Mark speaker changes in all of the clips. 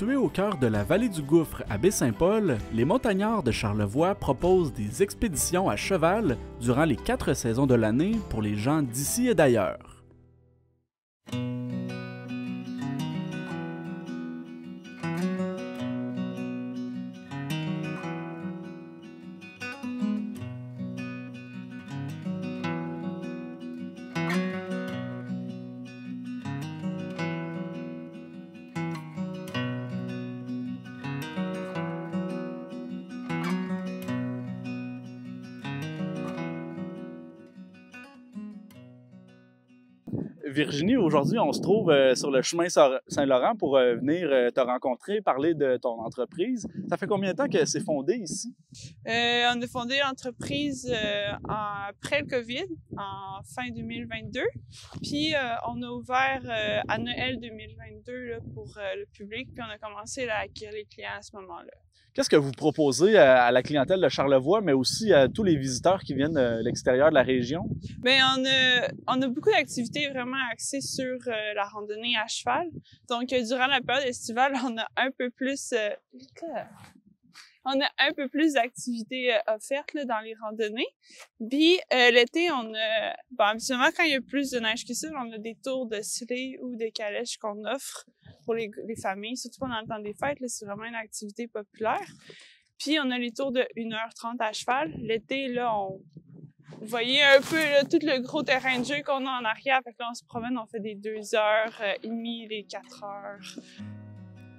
Speaker 1: Situé au cœur de la vallée du Gouffre à Baie-Saint-Paul, les montagnards de Charlevoix proposent des expéditions à cheval durant les 4 saisons de l'année pour les gens d'ici et d'ailleurs. Virginie, aujourd'hui, on se trouve sur le chemin Saint-Laurent pour venir te rencontrer, parler de ton entreprise. Ça fait combien de temps que c'est fondé ici?
Speaker 2: On a fondé l'entreprise après le COVID, en fin 2022. Puis on a ouvert à Noël 2022 là, pour le public, puis on a commencé à acquérir les clients à ce moment-là.
Speaker 1: Qu'est-ce que vous proposez à la clientèle de Charlevoix, mais aussi à tous les visiteurs qui viennent de l'extérieur de la région?
Speaker 2: Bien, on a beaucoup d'activités vraiment axées sur la randonnée à cheval. Donc, durant la période estivale, on a un peu plus... On a un peu plus d'activités offertes là, dans les randonnées. Puis l'été, on a... Bon, habituellement, quand il y a plus de neige que ça, on a des tours de sleigh ou de calèches qu'on offre pour les familles, surtout pendant le temps des fêtes. C'est vraiment une activité populaire. Puis on a les tours de 1h30 à cheval. L'été, là, vous voyez un peu là, tout le gros terrain de jeu qu'on a en arrière. Fait que là, on se promène, on fait des 2h30, des 4h.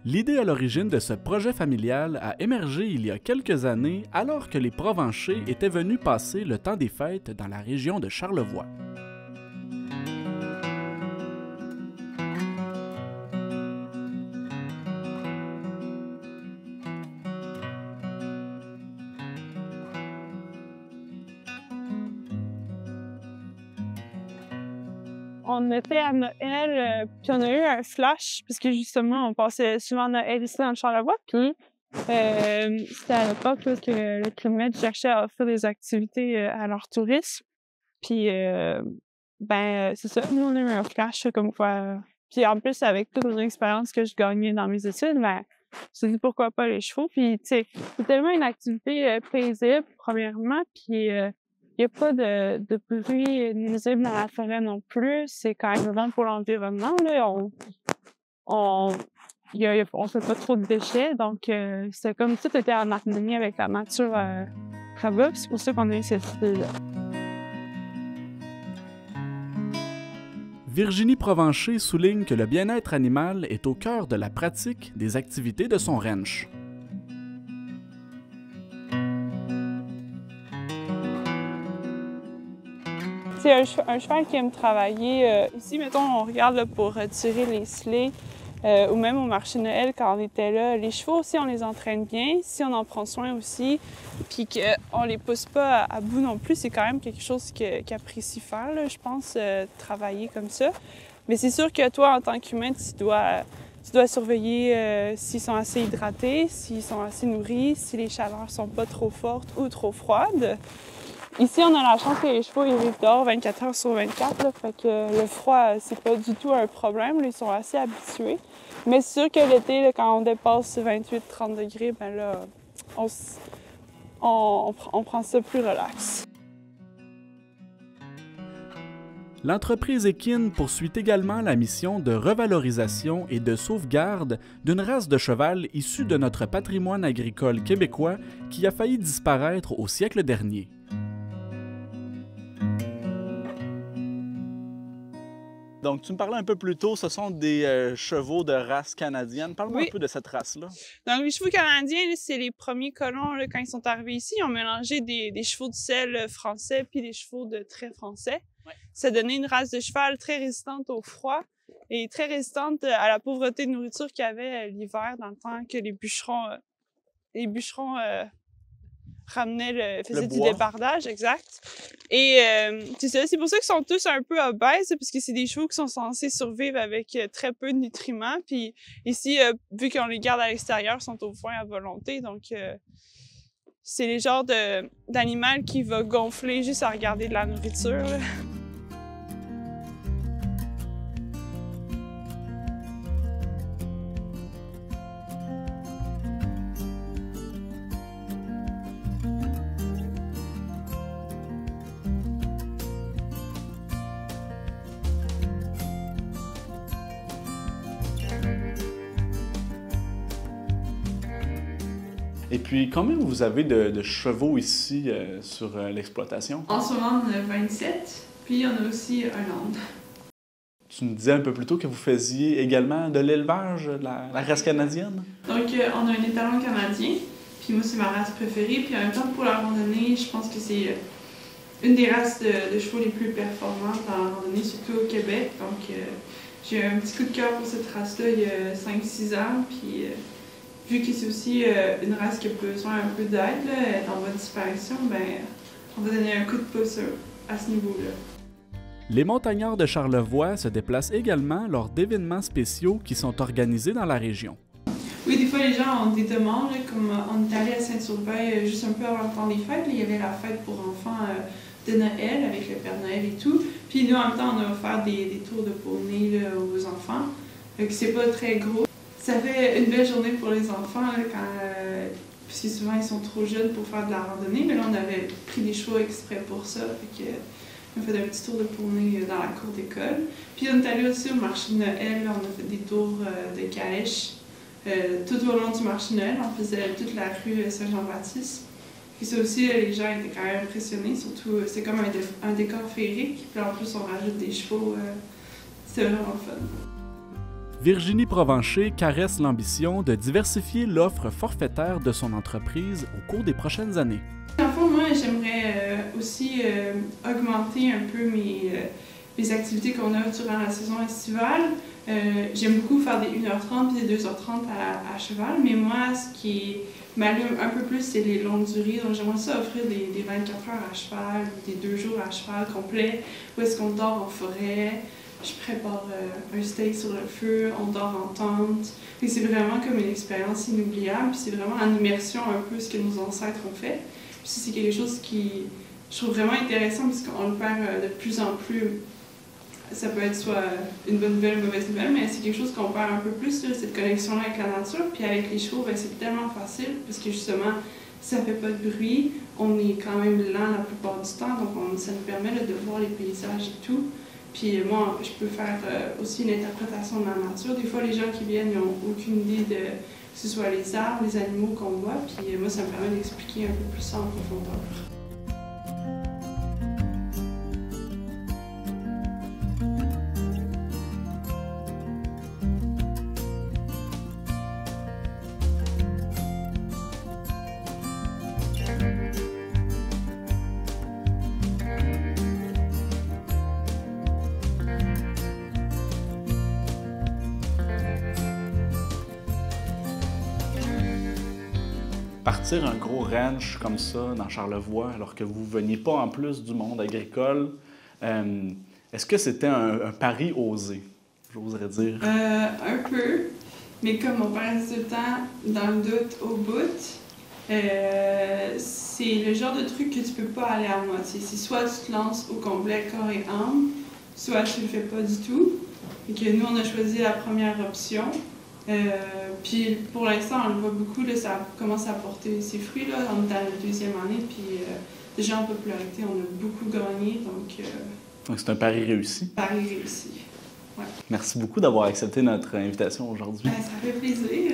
Speaker 1: L'idée à l'origine de ce projet familial a émergé il y a quelques années alors que les Provenchers étaient venus passer le temps des fêtes dans la région de Charlevoix.
Speaker 2: On était à Noël, puis on a eu un flash, parce que justement, on passait souvent Noël ici dans le Charlevoix, puis c'était à l'époque là, que le Club Med cherchait à offrir des activités à leurs touristes. Puis, c'est ça, nous, on a eu un flash comme quoi... Puis en plus, avec toute l'expérience que je gagnais dans mes études, je me suis dit pourquoi pas les chevaux. Puis, tu sais, c'est tellement une activité paisible, premièrement, puis... Il n'y a pas de bruit nuisible dans la forêt non plus. C'est quand même bon pour l'environnement. On fait pas trop de déchets. Donc, c'est comme tout était en harmonie avec la nature là-bas. C'est pour ça qu'on a eu cette idée-là.
Speaker 1: Virginie Provencher souligne que le bien-être animal est au cœur de la pratique des activités de son ranch.
Speaker 2: C'est un cheval qui aime travailler. Ici, mettons, on regarde là, pour tirer les sleighs ou même au marché Noël quand on était là. Les chevaux aussi, on les entraîne bien. Si on en prend soin aussi, puis qu'on les pousse pas à bout non plus, c'est quand même quelque chose qu'ils apprécient faire, là, je pense, travailler comme ça. Mais c'est sûr que toi, en tant qu'humain, tu dois surveiller s'ils sont assez hydratés, s'ils sont assez nourris, si les chaleurs sont pas trop fortes ou trop froides. Ici, on a la chance que les chevaux ils vivent dehors 24 heures sur 24, là, fait que le froid, c'est pas du tout un problème, là, ils sont assez habitués. Mais c'est sûr que l'été, là, quand on dépasse 28-30 degrés, ben là, on prend ça plus relax.
Speaker 1: L'entreprise équine poursuit également la mission de revalorisation et de sauvegarde d'une race de cheval issue de notre patrimoine agricole québécois qui a failli disparaître au siècle dernier. Donc, tu me parlais un peu plus tôt, ce sont des chevaux de race canadienne. Parle-moi un peu de cette race-là.
Speaker 2: Donc, les chevaux canadiens, c'est les premiers colons, là, quand ils sont arrivés ici. Ils ont mélangé des chevaux de selle français puis des chevaux de trait français. Ouais. Ça donnait une race de cheval très résistante au froid et très résistante à la pauvreté de nourriture qu'il y avait l'hiver, dans le temps que les bûcherons faisaient du débardage, exact. Et c'est ça, c'est pour ça qu'ils sont tous un peu obèses, parce que c'est des chevaux qui sont censés survivre avec très peu de nutriments. Puis ici, vu qu'on les garde à l'extérieur, ils sont au foin à volonté. Donc, c'est les genres d'animal qui va gonfler juste à regarder de la nourriture, là.
Speaker 1: Et puis, combien vous avez de chevaux ici sur l'exploitation?
Speaker 3: En ce moment, on a 27, puis on a aussi un land.
Speaker 1: Tu me disais un peu plus tôt que vous faisiez également de l'élevage, de la race canadienne?
Speaker 3: Donc, on a un étalon canadien, puis moi, c'est ma race préférée. Puis en même temps, pour la randonnée, je pense que c'est une des races de chevaux les plus performantes en randonnée, surtout au Québec. Donc, j'ai eu un petit coup de cœur pour cette race-là il y a 5-6 ans. Puis, vu que c'est aussi une race qui a besoin un peu d'aide, elle est en voie de disparition, ben, on va donner un coup de pouce à ce niveau-là.
Speaker 1: Les montagnards de Charlevoix se déplacent également lors d'événements spéciaux qui sont organisés dans la région.
Speaker 3: Oui, des fois, les gens ont des demandes, comme on est allé à Saint-Sylvain juste un peu avant le temps des fêtes. Là, il y avait la fête pour enfants de Noël avec le Père Noël et tout. Puis nous, en même temps, on a offert des tours de poney là, aux enfants. Donc, c'est pas très gros. Ça fait une belle journée pour les enfants, là, puisque souvent, ils sont trop jeunes pour faire de la randonnée. Mais là, on avait pris des chevaux exprès pour ça. Fait que, on a fait un petit tour de poney dans la cour d'école. Puis on est allé aussi au marché de Noël. Là, on a fait des tours de calèche. Tout au long du marché de Noël, on faisait toute la rue Saint-Jean-Baptiste. Puis ça aussi, les gens étaient quand même impressionnés, surtout c'est comme un décor féerique. Puis en plus, on rajoute des chevaux. C'est vraiment fun.
Speaker 1: Virginie Provencher caresse l'ambition de diversifier l'offre forfaitaire de son entreprise au cours des prochaines années.
Speaker 3: Dans le fond, moi, j'aimerais aussi augmenter un peu mes activités qu'on a durant la saison estivale. J'aime beaucoup faire des 1h30 et des 2h30 à cheval, mais moi, ce qui m'allume un peu plus, c'est les longues durées. Donc, j'aimerais ça offrir des 24 heures à cheval, des 2 jours à cheval complet, où est-ce qu'on dort en forêt. Je prépare un steak sur le feu, on dort en tente. C'est vraiment comme une expérience inoubliable, puis c'est vraiment en immersion un peu ce que nos ancêtres ont fait. Puis c'est quelque chose qui je trouve vraiment intéressant parce qu'on le perd de plus en plus. Ça peut être soit une bonne nouvelle ou une mauvaise nouvelle, mais c'est quelque chose qu'on perd un peu plus, là, cette connexion-là avec la nature. Puis avec les chevaux, ben, c'est tellement facile parce que justement, ça fait pas de bruit, on est quand même lent la plupart du temps, donc ça nous permet là, de voir les paysages et tout. Puis moi, je peux faire aussi une interprétation de la nature. Des fois, les gens qui viennent n'ont aucune idée de que ce soit les arbres, les animaux qu'on voit. Puis moi, ça me permet d'expliquer un peu plus ça en profondeur.
Speaker 1: Partir un gros ranch comme ça dans Charlevoix, alors que vous ne veniez pas en plus du monde agricole, est-ce que c'était un pari osé, j'oserais dire?
Speaker 3: Un peu, mais comme mon père dit tout le temps, dans le doute au bout, c'est le genre de truc que tu peux pas aller à moitié. C'est soit tu te lances au complet corps et âme, soit tu le fais pas du tout. Et que nous, on a choisi la première option. Puis pour l'instant, on le voit beaucoup, là, ça commence à porter ses fruits. Là. On est dans la 2e année, puis déjà en popularité, on a beaucoup gagné.
Speaker 1: Donc c'est un pari réussi.
Speaker 3: Pari réussi. Ouais.
Speaker 1: Merci beaucoup d'avoir accepté notre invitation aujourd'hui.
Speaker 3: Ça fait plaisir.